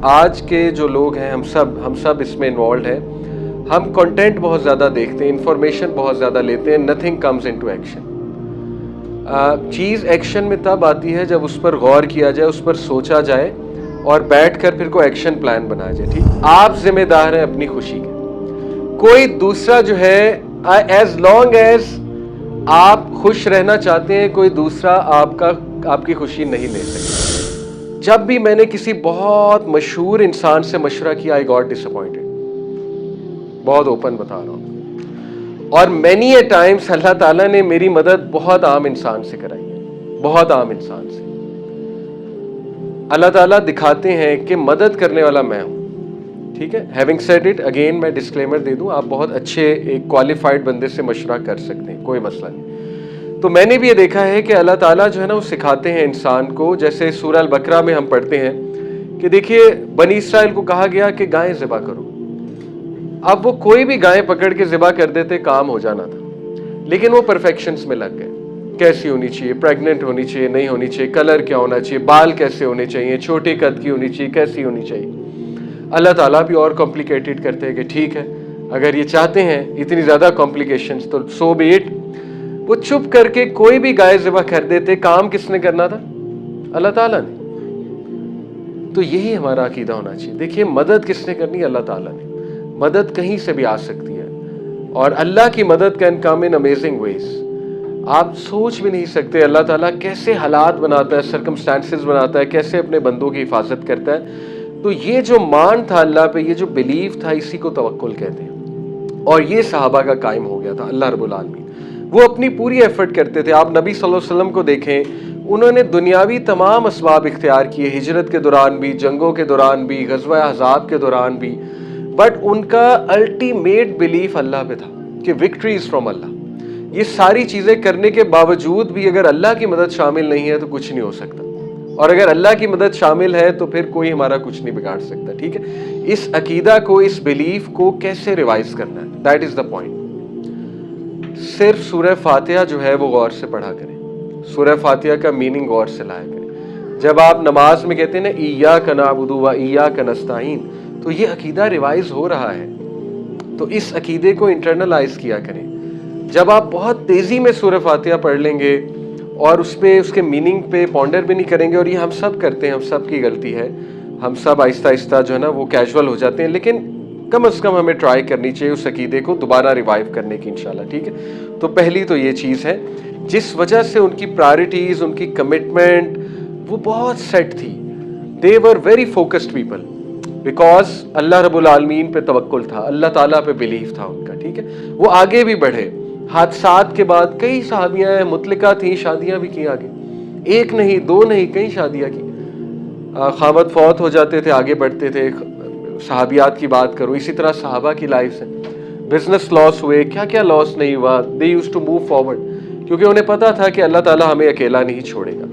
آج کے جو لوگ ہیں ہم سب اس میں انوالوڈ ہیں. ہم کنٹینٹ بہت زیادہ دیکھتے ہیں, انفارمیشن بہت زیادہ لیتے ہیں, نتھنگ کمز انٹو ایکشن. چیز ایکشن میں تب آتی ہے جب اس پر غور کیا جائے, اس پر سوچا جائے اور بیٹھ کر پھر کوئی ایکشن پلان بنایا جائے. ٹھیک, آپ ذمہ دار ہیں اپنی خوشی کے. کوئی دوسرا جو ہے ایز لانگ ایز آپ خوش رہنا چاہتے ہیں, کوئی دوسرا آپ کی خوشی نہیں لے سکتا. جب بھی میں نے کسی بہت مشہور انسان سے مشورہ کیا, آئی گاٹ ڈس اپوائنٹڈ. بہت اوپن بتا رہا ہوں. اور مینی اے ٹائمس اللہ تعالیٰ نے میری مدد بہت عام انسان سے کرائی ہے, بہت عام انسان سے. اللہ تعالیٰ دکھاتے ہیں کہ مدد کرنے والا میں ہوں. ٹھیک ہے, ہیونگ سیڈ اٹ اگین میں ڈسکلیمر دے دوں, آپ بہت اچھے ایک کوالیفائڈ بندے سے مشورہ کر سکتے ہیں, کوئی مسئلہ نہیں. تو میں نے بھی یہ دیکھا ہے کہ اللہ تعالیٰ جو ہے نا وہ سکھاتے ہیں انسان کو. جیسے سورہ البقرہ میں ہم پڑھتے ہیں کہ دیکھیے بنی اسرائیل کو کہا گیا کہ گائیں ذبح کرو. اب وہ کوئی بھی گائیں پکڑ کے ذبح کر دیتے, کام ہو جانا تھا. لیکن وہ پرفیکشنز میں لگ گئے, کیسی ہونی چاہیے, پریگننٹ ہونی چاہیے, نہیں ہونی چاہیے, کلر کیا ہونا چاہیے, بال کیسے ہونے چاہیے, چھوٹے قد کی ہونی چاہیے, کیسی ہونی چاہیے. اللہ تعالیٰ بھی اور کمپلیکیٹڈ کرتے ہیں کہ ٹھیک ہے اگر یہ چاہتے ہیں اتنی زیادہ کمپلیکیشنز تو سو بی اٹ. وہ چپ کر کے کوئی بھی گائے ذبح کر دیتے, کام کس نے کرنا تھا؟ اللہ تعالیٰ نے. تو یہی ہمارا عقیدہ ہونا چاہیے. دیکھیے مدد کس نے کرنی ہے؟ اللہ تعالیٰ نے. مدد کہیں سے بھی آ سکتی ہے, اور اللہ کی مدد کین کم ان امیزنگ ویز. آپ سوچ بھی نہیں سکتے اللہ تعالیٰ کیسے حالات بناتا ہے, سرکمسٹانسز بناتا ہے, کیسے اپنے بندوں کی حفاظت کرتا ہے. تو یہ جو مان تھا اللہ پہ, یہ جو بلیف تھا, اسی کو توکل کہتے ہیں. اور یہ صحابہ کا قائم ہو گیا تھا. اللہ رب العالمین وہ اپنی پوری ایفرٹ کرتے تھے. آپ نبی صلی اللہ علیہ وسلم کو دیکھیں, انہوں نے دنیاوی تمام اسباب اختیار کیے, ہجرت کے دوران بھی, جنگوں کے دوران بھی, غزوہ احزاب کے دوران بھی, بٹ ان کا الٹیمیٹ بلیف اللہ پہ تھا کہ وکٹری از فرام اللہ. یہ ساری چیزیں کرنے کے باوجود بھی اگر اللہ کی مدد شامل نہیں ہے تو کچھ نہیں ہو سکتا, اور اگر اللہ کی مدد شامل ہے تو پھر کوئی ہمارا کچھ نہیں بگاڑ سکتا. ٹھیک ہے, اس عقیدہ کو, اس بلیف کو کیسے ریوائز کرنا ہے, دیٹ از دا پوائنٹ. صرف سورہ فاتحہ جو ہے وہ غور سے پڑھا کریں, سورہ فاتحہ کا میننگ غور سے لایا کریں. جب آپ نماز میں کہتے ہیں نا ایاک نعبد و ایاک نستعین, تو یہ عقیدہ ریوائز ہو رہا ہے, تو اس عقیدے کو انٹرنلائز کیا کریں. جب آپ بہت تیزی میں سورہ فاتحہ پڑھ لیں گے اور اس کے میننگ پہ پونڈر بھی نہیں کریں گے, اور یہ ہم سب کرتے ہیں, ہم سب کی غلطی ہے, ہم سب آہستہ آہستہ جو ہے نا وہ کیجول ہو جاتے ہیں, لیکن کم از کم ہمیں ٹرائی کرنی چاہیے اس عقیدے کو دوبارہ ریوائیو کرنے کی انشاءاللہ. ٹھیک ہے, تو پہلی تو یہ چیز ہے جس وجہ سے ان کی پرائرٹیز, ان کی کمٹمنٹ وہ بہت سیٹ تھی. They were very focused people because اللہ رب العالمین پہ توکل تھا, اللہ تعالیٰ پہ بلیف تھا ان کا. ٹھیک ہے, وہ آگے بھی بڑھے. حادثات کے بعد کئی صحابیاں مطلقہ تھیں, شادیاں بھی کی آگے, ایک نہیں دو نہیں کئی شادیاں کی. خاوند فوت ہو جاتے تھے, آگے بڑھتے تھے. صحابیات کی بات کرو, اسی طرح صحابہ کی لائف سے بزنس لاس ہوئے, کیا کیا لاس نہیں ہوا. They use to move forward کیونکہ انہیں پتا تھا کہ اللہ تعالیٰ ہمیں اکیلا نہیں چھوڑے گا.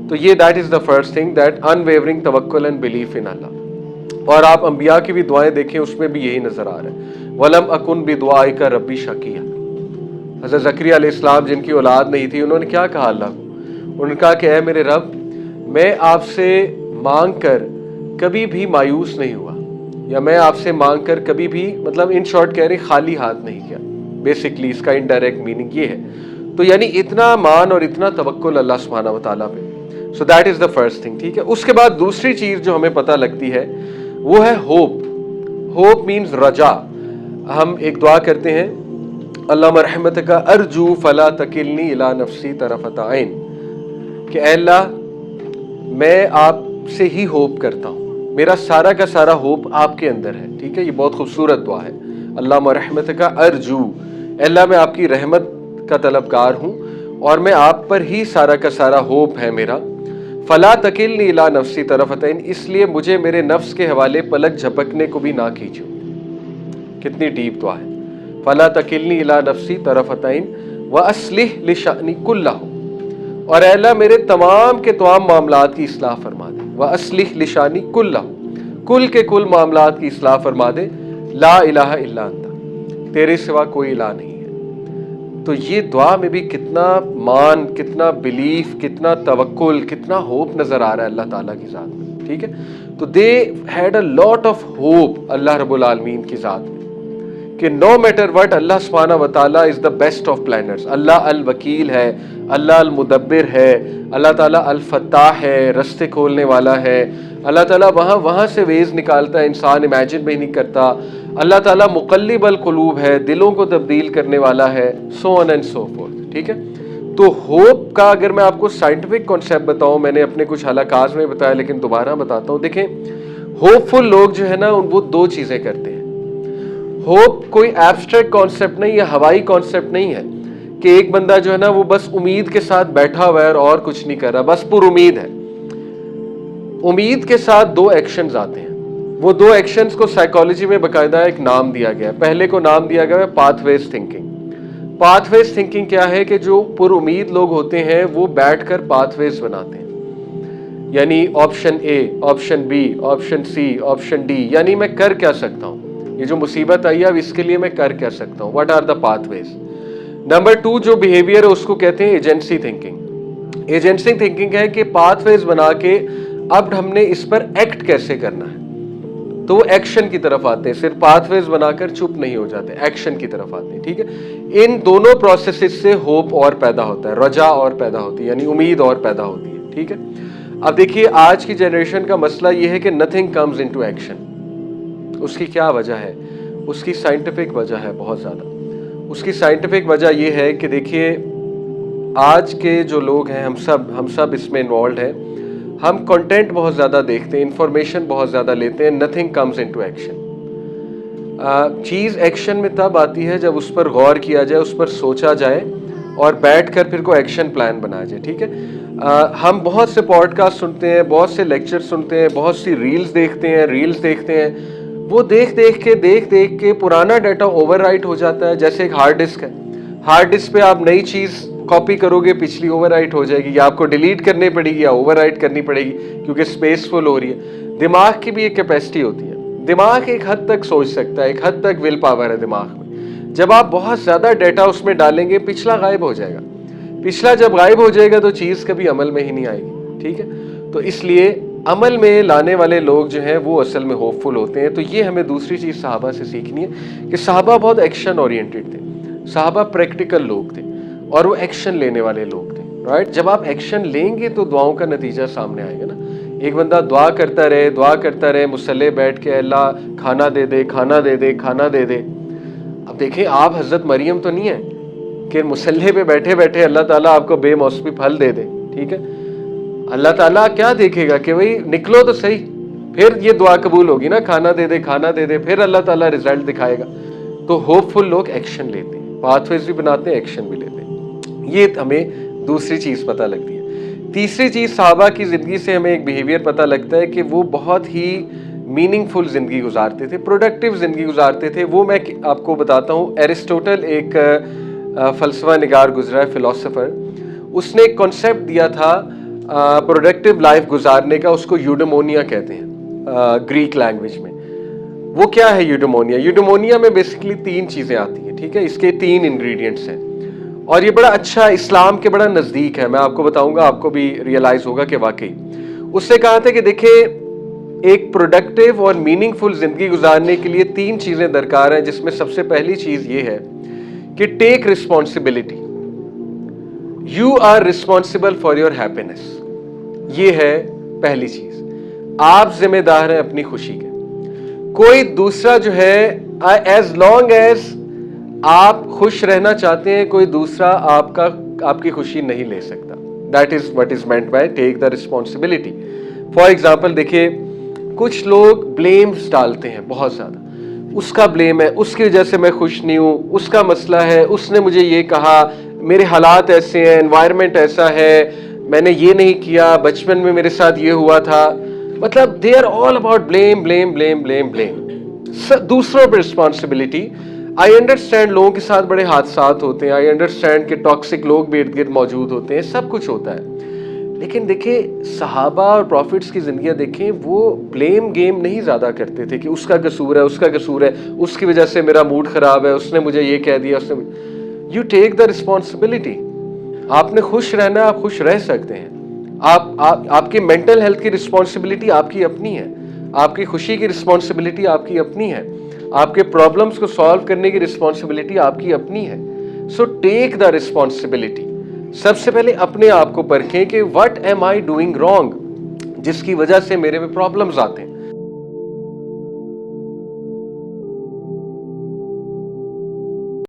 تو یہ that is the first thing, that انویورنگ توکل اینڈ بلیف ان اللہ. اور آپ انبیاء کی بھی دعائیں دیکھیں, اس میں بھی یہی نظر آ رہا ہے. وَلَمْ أَكُنْ بِدُعَائِكَ رَبِّ شَقِيًّا. حضرت زکریا علیہ السلام جن کی اولاد نہیں تھی, انہوں نے کیا کہا اللہ کو؟ انہوں نے کہا کہ اے میرے رب, میں آپ سے مانگ کر کبھی بھی مایوس نہیں ہوا, یا میں آپ سے مانگ کر کبھی بھی, مطلب ان شارٹ کہہ رہے خالی ہاتھ نہیں کیا. بیسکلی اس کا انڈائریکٹ میننگ یہ ہے. تو یعنی اتنا مان اور اتنا توکل اللہ سبحانہ و تعالیٰ پہ. So that is the first thing. ٹھیک ہے, اس کے بعد دوسری چیز جو ہمیں پتہ لگتی ہے وہ ہے ہوپ. ہوپ مینز رجا. ہم ایک دعا کرتے ہیں, اللہ رحمتک ارجو فلا تکلنی الی نفسی طرفۃ عین, کہ اے اللہ میں آپ سے ہی ہوپ کرتا ہوں, میرا سارا کا سارا ہوپ آپ کے اندر ہے. ٹھیک ہے, یہ بہت خوبصورت دعا ہے. اللہ رحمتک ارجو, اے اللہ میں آپ کی رحمت کا طلبگار ہوں اور میں آپ پر ہی سارا کا سارا ہوپ ہے میرا. فلا تکلنی الی نفسی طرفۃ عین, اس لیے مجھے میرے نفس کے حوالے پلک جھپکنے کو بھی نہ کیجو. کتنی ڈیپ دعا ہے. فلا تکلنی الی نفسی طرفۃ عین واصلح لشأنی کلہ, اور اے اللہ میرے تمام کے تمام معاملات کی اصلاح فرما دے. واصلح لشأنی کلہ, کل کے کل معاملات کی اصلاح فرما دے. لا الہ الا انت, تیرے سوا کوئی الہ نہیں ہے. تو یہ دعا میں بھی کتنا مان, کتنا بلیف, کتنا توکل, کتنا ہوپ نظر آ رہا ہے اللہ تعالیٰ کی ذات میں. ٹھیک ہے, تو they had a lot of hope اللہ رب العالمین کی ذات میں کہ نو میٹر وٹ اللہ سبحانہ و تعالیٰ از دا بیسٹ آف پلانرز. اللہ الوکیل ہے, اللہ المدبر ہے, اللہ تعالیٰ الفتاح ہے, رستے کھولنے والا ہے, اللہ تعالیٰ وہاں سے ویز نکالتا ہے, انسان امیجن بھی نہیں کرتا. اللہ تعالیٰ مقلب القلوب ہے, دلوں کو تبدیل کرنے والا ہے, سو آن اینڈ سو فورتھ. ٹھیک ہے, تو ہوپ کا اگر میں آپ کو سائنٹیفک کانسیپٹ بتاؤں, میں نے اپنے کچھ حلقات میں بتایا لیکن دوبارہ بتاتا ہوں. دیکھیں ہوپ فل لوگ جو ہے نا وہ دو چیزیں کرتے ہیں. ہوپ کوئی ایبسٹریکٹ کانسیپٹ نہیں یا ہوائی کانسیپٹ نہیں ہے کہ ایک بندہ جو ہے نا وہ بس امید کے ساتھ بیٹھا ہوا ہے اور کچھ نہیں کر رہا, بس پر امید ہے. امید کے ساتھ دو ایکشنز آتے ہیں. وہ دو ایکشنز کو سائیکالوجی میں باقاعدہ ایک نام دیا گیا ہے. پہلے کو نام دیا گیا ہے پاتھ ویز تھنکنگ. پاتھ ویز تھنکنگ کیا ہے کہ جو پر امید لوگ ہوتے ہیں وہ بیٹھ کر پاتھ ویز بناتے ہیں, یعنی option A, option B, option C, option D, یعنی میں کر کیا سکتا ہوں, یہ جو مصیبت آئی ہے اب اس کے لیے میں کر کیا سکتا ہوں. What are the pathways. نمبر 2 جو بیہیویئر ہے اس کو کہتے ہیں ایجنسی تھنکنگ. ایجنسی تھنکنگ ہے کہ پاتھ ویز بنا کے اب ہم نے اس پر ایکٹ کیسے کرنا ہے, تو وہ ایکشن کی طرف آتے ہیں. صرف پاتھ ویز بنا کر چپ نہیں ہو جاتے, ایکشن کی طرف آتے ہیں. ٹھیک ہے, ان دونوں پروسیسز سے ہوپ اور پیدا ہوتا ہے, رجا اور پیدا ہوتی ہے, یعنی امید اور پیدا ہوتی ہے. ٹھیک ہے, اب دیکھیے آج کی جنریشن کا مسئلہ یہ ہے کہ نتھنگ کمز انٹو ایکشن. اس کی کیا وجہ ہے؟ اس کی سائنٹیفک وجہ ہے بہت زیادہ. اس کی سائنٹیفک وجہ یہ ہے کہ دیکھیے آج کے جو لوگ ہیں ہم سب اس میں انوالوڈ ہیں. ہم کنٹینٹ بہت زیادہ دیکھتے ہیں, انفارمیشن بہت زیادہ لیتے ہیں. Nothing comes into action. چیز ایکشن میں تب آتی ہے جب اس پر غور کیا جائے, اس پر سوچا جائے اور بیٹھ کر پھر کوئی ایکشن پلان بنایا جائے. ٹھیک ہے, ہم بہت سے پوڈ کاسٹ سنتے ہیں, بہت سے لیکچر سنتے ہیں, بہت سی ریلز دیکھتے ہیں. وہ دیکھ کے پرانا ڈیٹا اوور رائٹ ہو جاتا ہے. جیسے ایک ہارڈ ڈسک ہے, ہارڈ ڈسک پہ آپ نئی چیز کاپی کرو گے, پچھلی اوور رائٹ ہو جائے گی, یا آپ کو ڈیلیٹ کرنی پڑے گی یا اوور رائٹ کرنی پڑے گی کیونکہ اسپیس فل ہو رہی ہے. دماغ کی بھی ایک کیپیسٹی ہوتی ہے. دماغ ایک حد تک سوچ سکتا ہے, ایک حد تک ول پاور ہے دماغ میں. جب آپ بہت زیادہ ڈیٹا اس میں ڈالیں گے پچھلا غائب ہو جائے گا. پچھلا جب غائب ہو جائے گا تو چیز کبھی عمل میں ہی نہیں آئے گی. ٹھیک ہے, تو اس لیے عمل میں لانے والے لوگ جو ہیں وہ اصل میں ہوپ فل ہوتے ہیں. تو یہ ہمیں دوسری چیز صحابہ سے سیکھنی ہے کہ صحابہ بہت ایکشن اورینٹڈ تھے. صحابہ پریکٹیکل لوگ تھے اور وہ ایکشن لینے والے لوگ تھے. رائٹ, جب آپ ایکشن لیں گے تو دعاؤں کا نتیجہ سامنے آئے گا نا. ایک بندہ دعا کرتا رہے مصلی بیٹھ کے, اللہ کھانا دے دے. اب دیکھیں آپ حضرت مریم تو نہیں ہے کہ مصلی پہ بیٹھے اللہ تعالیٰ آپ کو بے موسمی پھل دے دے. ٹھیک ہے, اللہ تعالیٰ کیا دیکھے گا کہ بھائی نکلو تو صحیح, پھر یہ دعا قبول ہوگی نا, کھانا دے دے, پھر اللہ تعالیٰ رزلٹ دکھائے گا. تو ہوپ فل لوگ ایکشن لیتے ہیں, پاتھ ویز بھی بناتے ہیں, ایکشن بھی لیتے ہیں. یہ ہمیں دوسری چیز پتہ لگتی ہے. تیسری چیز صحابہ کی زندگی سے ہمیں ایک بیہیویئر پتہ لگتا ہے کہ وہ بہت ہی میننگ فل زندگی گزارتے تھے, پروڈکٹیو زندگی گزارتے تھے. وہ میں آپ کو بتاتا ہوں. ایرسٹوٹل ایک فلسفہ نگار گزرا ہے, فلاسفر. اس نے ایک کانسیپٹ دیا تھا پروڈکٹیو لائف گزارنے کا, اس کو یوڈیمونیا کہتے ہیں گریک لینگویج میں. وہ کیا ہے یوڈیمونیا؟ یوڈیمونیا میں بیسکلی 3 چیزیں آتی ہیں. ٹھیک ہے, اس کے 3 انگریڈینٹس ہیں اور یہ بڑا اچھا اسلام کے بڑا نزدیک ہے. میں آپ کو بتاؤں گا, آپ کو بھی ریئلائز ہوگا کہ واقعی اس نے کہا تھا کہ دیکھیں ایک پروڈکٹیو اور میننگ فل زندگی گزارنے کے لیے 3 چیزیں درکار ہیں, جس میں سب سے پہلی چیز یہ ہے کہ take responsibility. You are responsible for your happiness. یہ ہے پہلی چیز. آپ ذمہ دار ہیں اپنی خوشی کے. کوئی دوسرا جو ہے ایز لانگ ایز آپ خوش رہنا چاہتے ہیں, کوئی دوسرا آپ کی خوشی نہیں لے سکتا. That is what is meant by take the responsibility. For example دیکھیے کچھ لوگ بلیمز ڈالتے ہیں بہت زیادہ. اس کا بلیم ہے, اس کی وجہ سے میں خوش نہیں ہوں, اس کا مسئلہ ہے, اس نے مجھے یہ کہا, میرے حالات ایسے ہیں, انوائرمنٹ ایسا ہے, میں نے یہ نہیں کیا, بچپن میں میرے ساتھ یہ ہوا تھا. مطلب they are all about blame blame blame blame blame. دوسروں پہ رسپانسبلٹی. آئی انڈرسٹینڈ لوگوں کے ساتھ بڑے حادثات ہوتے ہیں, آئی انڈرسٹینڈ کہ ٹاکسک لوگ بھی ارد گرد موجود ہوتے ہیں, سب کچھ ہوتا ہے. لیکن دیکھیں صحابہ اور پروفٹس کی زندگیاں دیکھیں, وہ بلیم گیم نہیں زیادہ کرتے تھے کہ اس کا قصور ہے, اس کا قصور ہے, اس کی وجہ سے میرا موڈ خراب ہے, اس نے مجھے یہ کہہ دیا, اس نے. You take the responsibility. آپ نے خوش رہنا ہے, آپ خوش رہ سکتے ہیں. آپ کی مینٹل ہیلتھ کی رسپانسبلٹی آپ کی اپنی ہے. آپ کی خوشی کی رسپانسبلٹی آپ کی اپنی ہے, آپ کے پرابلمس کو سالو کرنے کی رسپانسبلٹی آپ کی اپنی ہے. سو ٹیک دا رسپانسبلٹی. سب سے پہلے اپنے آپ کو پرکھیں کہ what am I doing wrong, جس کی وجہ سے میرے میں پرابلمز آتے ہیں.